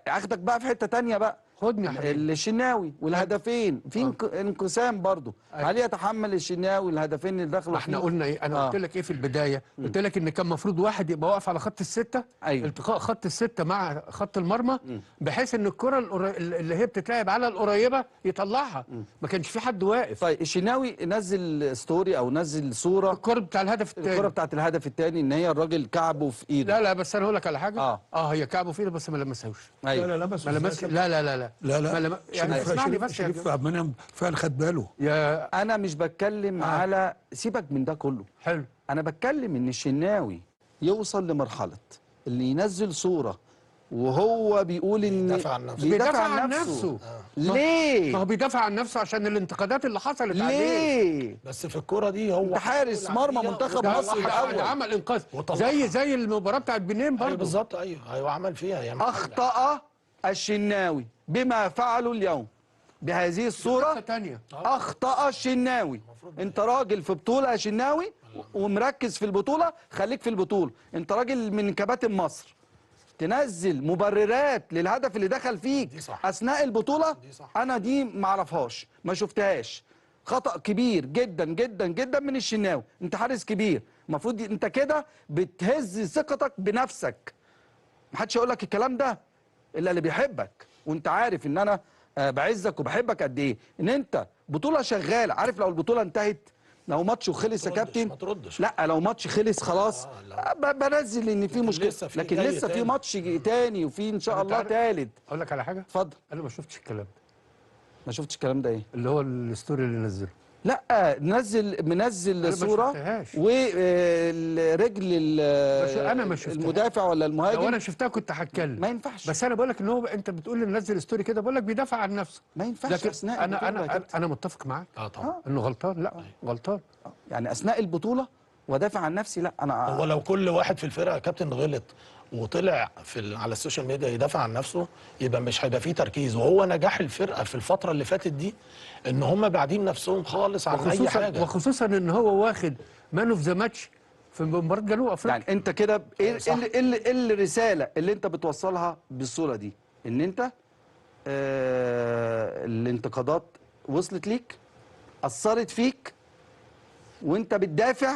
اخدك بقى في حته تانية بقى. خدني يا حبيبي. الشناوي والهدفين في انقسام برضه. هل يتحمل الشناوي الهدفين اللي دخلوا احنا فيه؟ قلنا ايه؟ انا قلت لك ايه في البدايه؟ قلت لك ان كان المفروض واحد يبقى واقف على خط السته، أيوة. التقاء خط السته مع خط المرمى، بحيث ان الكره اللي هي بتتلعب على القريبه يطلعها. ما كانش في حد واقف. طيب الشناوي نزل ستوري او نزل صوره الكره بتاع الهدف الثاني، الكره بتاعت الهدف الثاني ان هي الراجل كعبه في ايده. لا بس انا هقول لك على حاجه. هي كعبه في ايده بس ما لمسهوش. أيوة. لا لمس، ما لمس. لا يعني اسمعني بس يا شريف عبد المنعم فعلا خد باله. انا مش بتكلم على سيبك من ده كله. حلو. انا بتكلم ان الشناوي يوصل لمرحله اللي ينزل صوره وهو بيقول ان بيدافع عن نفسه. ليه؟ ما هو بيدافع عن نفسه عشان الانتقادات اللي حصلت عليه. ليه؟ بس في الكوره دي هو حارس مرمى منتخب مصر الاول، عمل انقاذ زي المباراه بتاعت بنين برضه. بالظبط. ايوه عمل فيها يعني. اخطأ الشناوي بما فعله اليوم بهذه الصوره. اخطأ الشناوي. انت راجل في بطوله يا شناوي ومركز في البطوله، خليك في البطوله. انت راجل من كباتن مصر، تنزل مبررات للهدف اللي دخل فيك اثناء البطوله؟ انا دي ما اعرفهاش، ما شفتهاش. خطأ كبير جدا جدا جدا من الشناوي. انت حارس كبير، المفروض انت كده بتهز ثقتك بنفسك. محدش يقول لك الكلام ده الا اللي بيحبك، وانت عارف ان انا بعزك وبحبك قد ايه. ان انت بطوله شغاله، عارف لو البطوله انتهت، لو ماتش وخلص يا كابتن، ما تردش. لا لو ماتش خلص خلاص بنزل ان في مشكله، لكن لسه في ماتش تاني وفي ان شاء الله تالت. اقول لك على حاجه؟ اتفضل. انا ما شفتش الكلام ده. ما شفتش الكلام ده ايه؟ اللي هو الستوري اللي نزله. لا منزل صوره ورجل انا ما شفتها. المدافع ولا المهاجم. لو انا شفتها كنت هتكلم. ما ينفعش. بس انا بقول لك ان هو انت بتقول لي منزل ستوري كده، بقول لك بيدافع عن نفسه. ما ينفعش لكن اثناء انا متفق معاك. طبعا انه غلطان. لا غلطان. يعني اثناء البطوله ودافع عن نفسي. لا انا هو لو كل واحد في الفرقه كابتن غلط وطلع على السوشيال ميديا يدافع عن نفسه، يبقى مش هيبقى فيه تركيز. وهو نجاح الفرقه في الفتره اللي فاتت دي ان هم باعدين نفسهم خالص عن اي حاجه، وخصوصا ان هو واخد مان اوف ذا ماتش في مباراه جنوب افريقيا. يعني انت كده ايه الرساله اللي انت بتوصلها بالصوره دي؟ ان انت الانتقادات وصلت ليك، اثرت فيك، وانت بتدافع.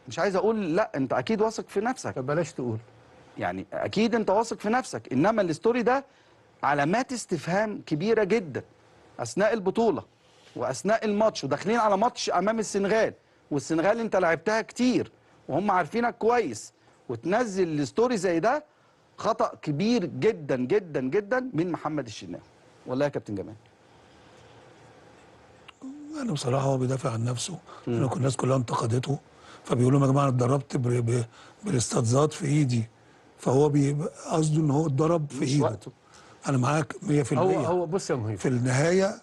مش عايز اقول لا، انت اكيد واثق في نفسك. بلاش تقول. يعني اكيد انت واثق في نفسك، انما الستوري ده علامات استفهام كبيره جدا اثناء البطوله واثناء الماتش، وداخلين على ماتش امام السنغال، والسنغال انت لعبتها كتير وهم عارفينك كويس، وتنزل الستوري زي ده. خطأ كبير جدا جدا جدا من محمد الشناوي. والله يا كابتن جمال انا بصراحه هو بيدافع عن نفسه. انا كل الناس كلها انتقدته، فبيقولوا يا جماعه انا اتدربت بالاستاذات في ايدي، فهو قصده ان هو اتضرب في ايده. انا معاك 100%. هو بص يا مهيب، في النهايه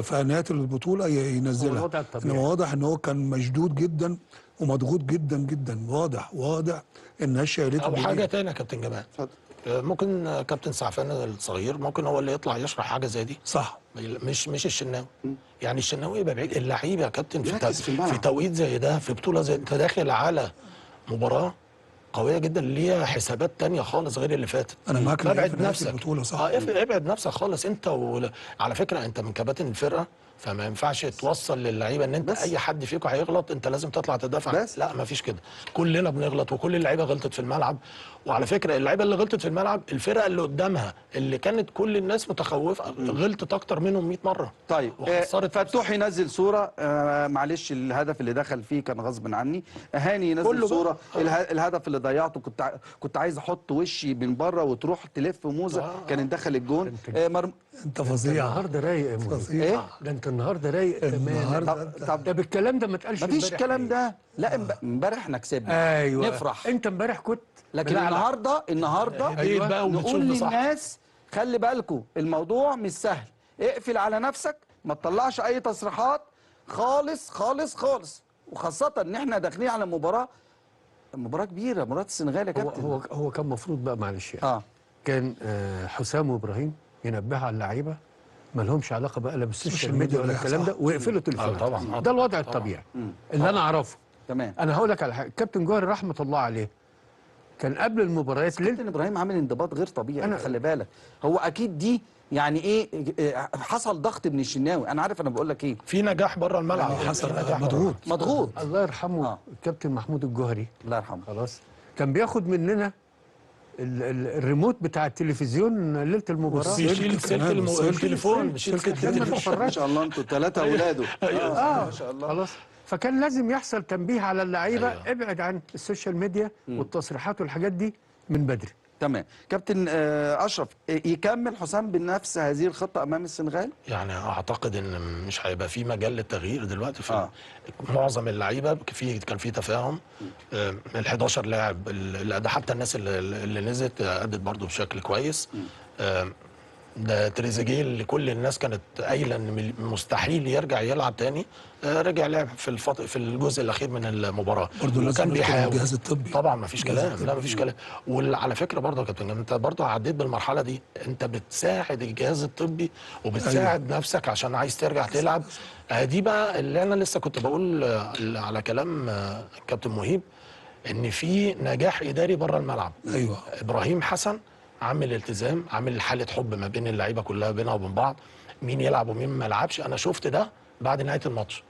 في نهايه البطوله ينزلها، انما واضح ان هو كان مشدود جدا ومضغوط جدا جدا. واضح ان شايلته. او حاجه ثانيه يا كابتن جمال، ممكن كابتن سعفان الصغير ممكن هو اللي يطلع يشرح حاجه زي دي. صح. مش الشناوي. يعني الشناوي يبقى بعيد. اللعيب يا كابتن في توقيت زي ده، في بطوله زي انت داخل على مباراه قويه جدا ليها حسابات تانية خالص غير اللي فاتت. انا معاك. ابعد نفسك. البطوله صح. ابعد نفسك خالص انت. على فكره انت من كباتن الفرقه، فما ينفعش توصل للعيبه ان انت اي حد فيكم هيغلط انت لازم تطلع تدافع. لا ما فيش كده. كلنا بنغلط وكل اللعيبه غلطت في الملعب. وعلى فكره اللعيبه اللي غلطت في الملعب الفرقه اللي قدامها اللي كانت كل الناس متخوفه غلطت اكتر منهم 100 مره. طيب فتوح ينزل صوره معلش الهدف اللي دخل فيه كان غصب عني. هاني ينزل صوره الهدف اللي ضيعته كنت عايز احط وشي من بره وتروح تلف موزه كان دخل الجون. انت فظيع النهارده رايق يا فظيع. ايه ده انت النهارده رايق تماما. طب ده بالكلام ده ما اتقالش. مفيش الكلام ده. لا امبارح احنا كسبنا. ايوه نفرح. انت امبارح كنت، لكن النهارده أيوة. نقول للناس خلي بالكم الموضوع مش سهل. اقفل على نفسك، ما تطلعش اي تصريحات خالص خالص خالص، وخاصه ان احنا داخلين على مباراه كبيره، مباراه السنغال يا كابتن. هو كان المفروض بقى معلش يعني كان حسام وابراهيم ينبهوا على اللعيبه ما لهمش علاقه بقى لا بالسوشيال ميديا ولا الكلام ده، ويقفلوا التليفون. طبعا ده الوضع الطبيعي اللي انا اعرفه. تمام. انا هقول لك على حاجه. كابتن جوهري رحمه الله عليه كان قبل المباريات كابتن ابراهيم عامل انضباط غير طبيعي، خلي بالك. هو اكيد دي يعني ايه، حصل ضغط من الشناوي. انا عارف انا بقول لك ايه، في نجاح بره الملعب، يعني حصل نجاح مضغوط. الله يرحمه الكابتن محمود الجوهري، الله يرحمه، خلاص، كان بياخد مننا الريموت بتاع التلفزيون ليله المباراه، بيشيل سلك التليفون، بيشيل سلك التليفون. ما شاء الله انتوا 3 اولاده. ما شاء الله. خلاص. فكان لازم يحصل تنبيه على اللعيبه، ابعد عن السوشيال ميديا والتصريحات والحاجات دي من بدري. تمام. كابتن اشرف، يكمل حسام بنفس هذه الخطه امام السنغال؟ يعني اعتقد ان مش هيبقى في مجال للتغيير دلوقتي في معظم اللعيبه. كان في تفاهم. ال 11 لاعب ده حتى الناس اللي نزلت ادت برضو بشكل كويس. ده تريزيجيه اللي كل الناس كانت قايله ان مستحيل يرجع يلعب تاني، رجع لعب في الجزء الاخير من المباراه. برضه لازم بيحاول الجهاز الطبي طبعا ما فيش كلام، لا ما فيش كلام. وعلى فكره برضه يا كابتن، انت برضه عديت بالمرحله دي، انت بتساعد الجهاز الطبي وبتساعد نفسك عشان عايز ترجع تلعب. دي بقى اللي انا لسه كنت بقول على كلام كابتن مهيب، ان في نجاح اداري بره الملعب. ايوه، ابراهيم حسن عامل التزام، عامل حاله حب ما بين اللعيبه كلها بينها وبين بعض، مين يلعب ومين ما يلعبش. انا شفت ده بعد نهايه الماتش،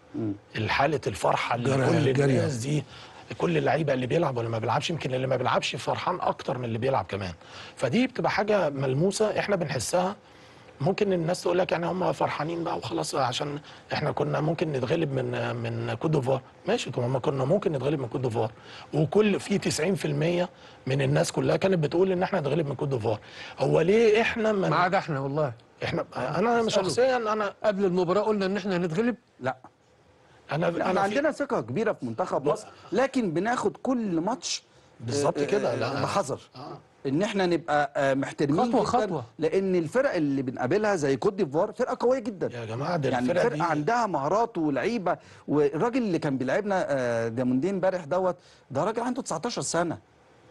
الحاله الفرحه اللي كل الناس دي، كل اللعيبه اللي بيلعب واللي ما بيلعبش، يمكن اللي ما بيلعبش فرحان اكتر من اللي بيلعب كمان. فدي بتبقى حاجه ملموسه احنا بنحسها. ممكن الناس تقول لك يعني هم فرحانين بقى وخلاص عشان احنا كنا ممكن نتغلب من كوت ديفوار. ماشي، طب ما كنا ممكن نتغلب من كوت ديفوار، وكل في 90% من الناس كلها كانت بتقول ان احنا نتغلب من كوت ديفوار. هو ليه احنا ما عدا احنا؟ والله احنا انا شخصيا انا قبل المباراه قلنا ان احنا هنتغلب. لا، انا عندنا ثقه كبيره في منتخب مصر، لكن بناخد كل ماتش بالظبط كده، لا بحذر. ان احنا نبقى محترمين خطوه، لان الفرق اللي بنقابلها زي كوت ديفوار فرقه قويه جدا يا جماعه. ده يعني الفرقه فرقه عندها مهارات ولعيبه. والراجل اللي كان بيلعبنا دياموندين امبارح ده راجل عنده 19 سنه،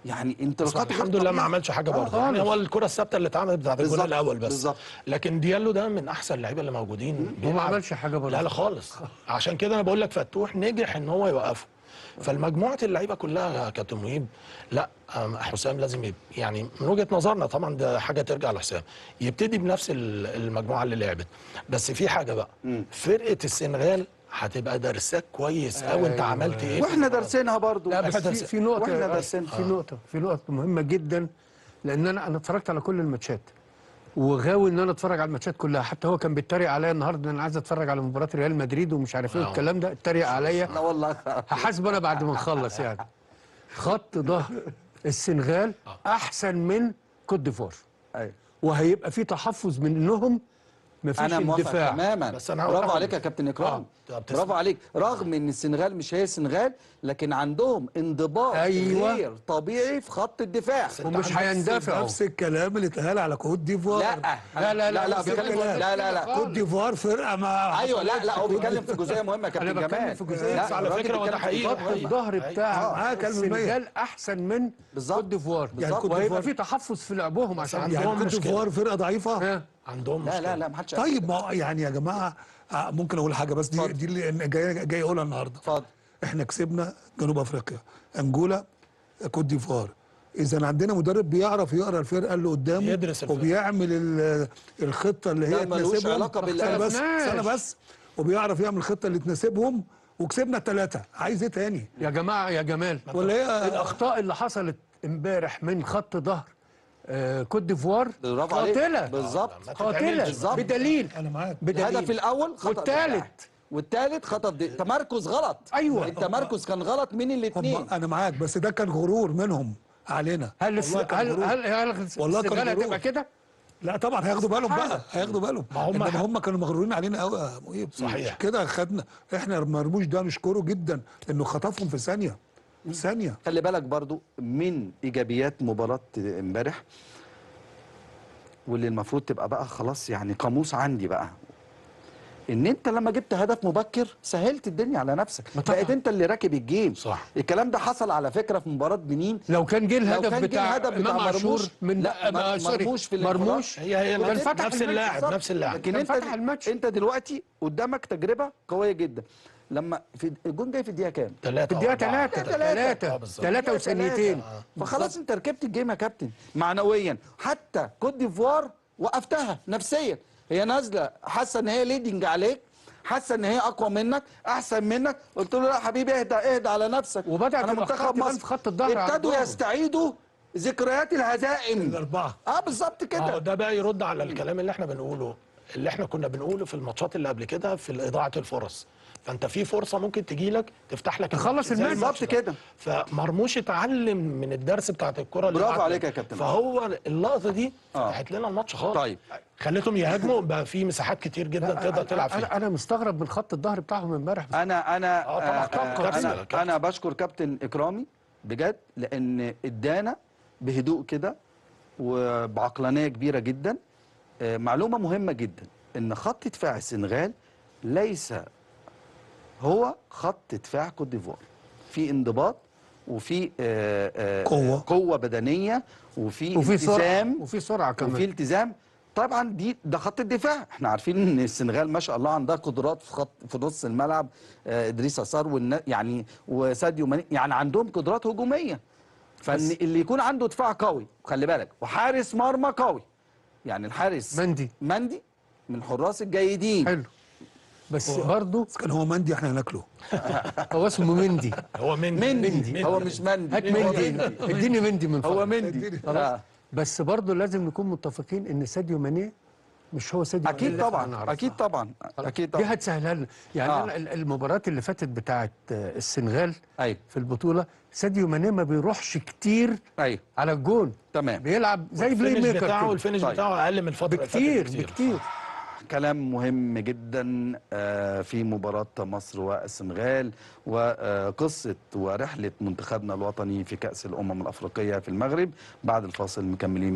يعني انطلاقاته الحمد لله ما عملش حاجه برضه. يعني هو الكره الثابته اللي اتعملت بتاعت الجول الاول بس بالزبط. لكن ديالو ده من احسن اللعيبه اللي موجودين، هو ما عملش حاجه برضه. لا خالص. عشان كده انا بقول لك فتوح نجح ان هو يوقفه. فالمجموعه اللعيبه كلها يا كابتن مهيب، لا حسام لازم يعني من وجهه نظرنا طبعا ده حاجه ترجع لحسام، يبتدي بنفس المجموعه اللي لعبت. بس في حاجه بقى، فرقه السنغال هتبقى درساك كويس قوي انت عملت ايه، واحنا دارسينها برضه. لا بس في نقطه في نقطه مهمه جدا، لان انا اتفرجت على كل الماتشات وغاوي ان انا اتفرج على الماتشات كلها. حتى هو كان بيتريق عليا النهارده ان انا عايز اتفرج على مباراه ريال مدريد ومش عارف ايه والكلام ده، اتريق عليا. لا والله هحاسبه انا بعد ما نخلص. يعني خط ظهر السنغال احسن من كوت ديفوار، ايوه، وهيبقى في تحفظ منهم، مفيش انا اندفاع تماما. بس انا برافو عليك يا كابتن اكرام، برافو عليك. رغم ان السنغال مش هي السنغال، لكن عندهم انضباط غير طبيعي في خط الدفاع ومش هيندفعوا. نفس الكلام اللي اتقال على كوت ديفوار. لا كوت ديفوار فرقه ما ايوه لا هو بيتكلم في جزئيه مهمه يا كابتن جمال. في جزئيه على فكره وده حقيقي. خط الظهر بتاع السنغال احسن من كوت ديفوار، وهيبقى في تحفظ في لعبهم عشان يعني كوت ديفوار فرقه ضعيفه عندهم لا ما حدش. طيب ما يعني يا جماعه ممكن اقول حاجه بس دي اللي جاي اقولها النهارده. اتفضل. احنا كسبنا جنوب افريقيا، انجولا، كوت ديفوار. اذا عندنا مدرب بيعرف يقرا الفرقه اللي قدامه، يدرس الفرقة، وبيعمل الخطه اللي هي تناسبهم. سنه بس وبيعرف يعمل الخطه اللي تناسبهم، وكسبنا 3. عايز ايه تاني يا جماعه يا جمال؟ ولا ايه الاخطاء اللي حصلت امبارح من خط ظهر كوت ديفوار قاتله بالظبط، قاتله بدليل. انا معاك. الهدف الاول خطا، والثالث خطا تمركز غلط. ايوه التمركز كان غلط من الاثنين. انا معاك، بس ده كان غرور منهم علينا. هل السنغال هتبقى كده؟ لا طبعا هياخدوا بالهم بقى، هياخدوا بالهم. هم كانوا مغرورين علينا قوي يا مهيب. صحيح كده خدنا احنا مرموش ده نشكره جدا انه خطفهم في ثانيه. خلي بالك برضو من ايجابيات مباراه امبارح، واللي المفروض تبقى بقى خلاص يعني قاموس عندي بقى، ان انت لما جبت هدف مبكر سهلت الدنيا على نفسك، بقيت انت اللي راكب الجيم. صح. الكلام ده حصل على فكره في مباراه بنين. لو كان جه الهدف بتاع امام عاشور من مرموش في مرموش هي كان فتح نفس اللاعب لكن انت دلوقتي قدامك تجربه قويه جدا. لما في الجون جاي في الدقيقه كام؟ في الدقيقه 3 وثانيتين. فخلاص انت ركبت الجيم يا كابتن معنويا. حتى كوت ديفوار وقفتها نفسيا، هي نازله حاسه ان هي ليدنج عليك، حاسه ان هي اقوى منك احسن منك، قلت له لا حبيبي اهدى على نفسك. وبدات انا منتخب مصر في خط الظهر ابتدوا يستعيدوا ذكريات الهزائم الاربعه. بالظبط كده. ده بقى يرد على الكلام اللي احنا بنقوله، اللي احنا كنا بنقوله في الماتشات اللي قبل كده في اضاعه الفرص. فانت في فرصه ممكن تجي لك تفتح لك تخلص الماتش بالظبط كده. فمرموش اتعلم من الدرس بتاعت الكره اللي برافو بعد عليك يا كابتن. فهو اللقطه دي فتحت لنا الماتش خالص. طيب خليتهم يهاجموا، بقى في مساحات كتير جدا تقدر تلعب فيها. انا مستغرب من خط الظهر بتاعهم امبارح. انا بشكر كابتن اكرامي بجد، لان ادانا بهدوء كده وبعقلانيه كبيره جدا معلومه مهمه جدا، ان خط دفاع السنغال ليس هو خط دفاع كوت ديفوار. في انضباط وفي قوه بدنيه وفي التزام وفي سرعه كمان وفي التزام. طبعا ده خط الدفاع. احنا عارفين ان السنغال ما شاء الله عندها قدرات في نص الملعب، ادريس عصار يعني وساديو ماني، يعني عندهم قدرات هجوميه. فان اللي يكون عنده دفاع قوي، خلي بالك، وحارس مرمى قوي، يعني الحارس مندي من الحراس الجيدين. حلو، بس برضه كان هو مندي احنا هناكله. هو اسمه مندي. هو مندي. هو مش مندي. هات مندي، اديني مندي من فضلك. هو مندي. بس برضه لازم نكون متفقين ان ساديو ماني مش هو ساديو اكيد ماني. طبعا اكيد طبعا اكيد طبعا. دي هتسهلها لنا يعني. أنا المباراه اللي فاتت بتاعت السنغال في البطوله، ساديو ماني ما بيروحش كتير على الجون. تمام. بيلعب زي بلاي ميكر كده. والفينش بتاعه اقل من الفتره بكتير. كلام مهم جدا في مباراة مصر والسنغال، وقصة ورحلة منتخبنا الوطني في كأس الأمم الأفريقية في المغرب. بعد الفاصل مكملين.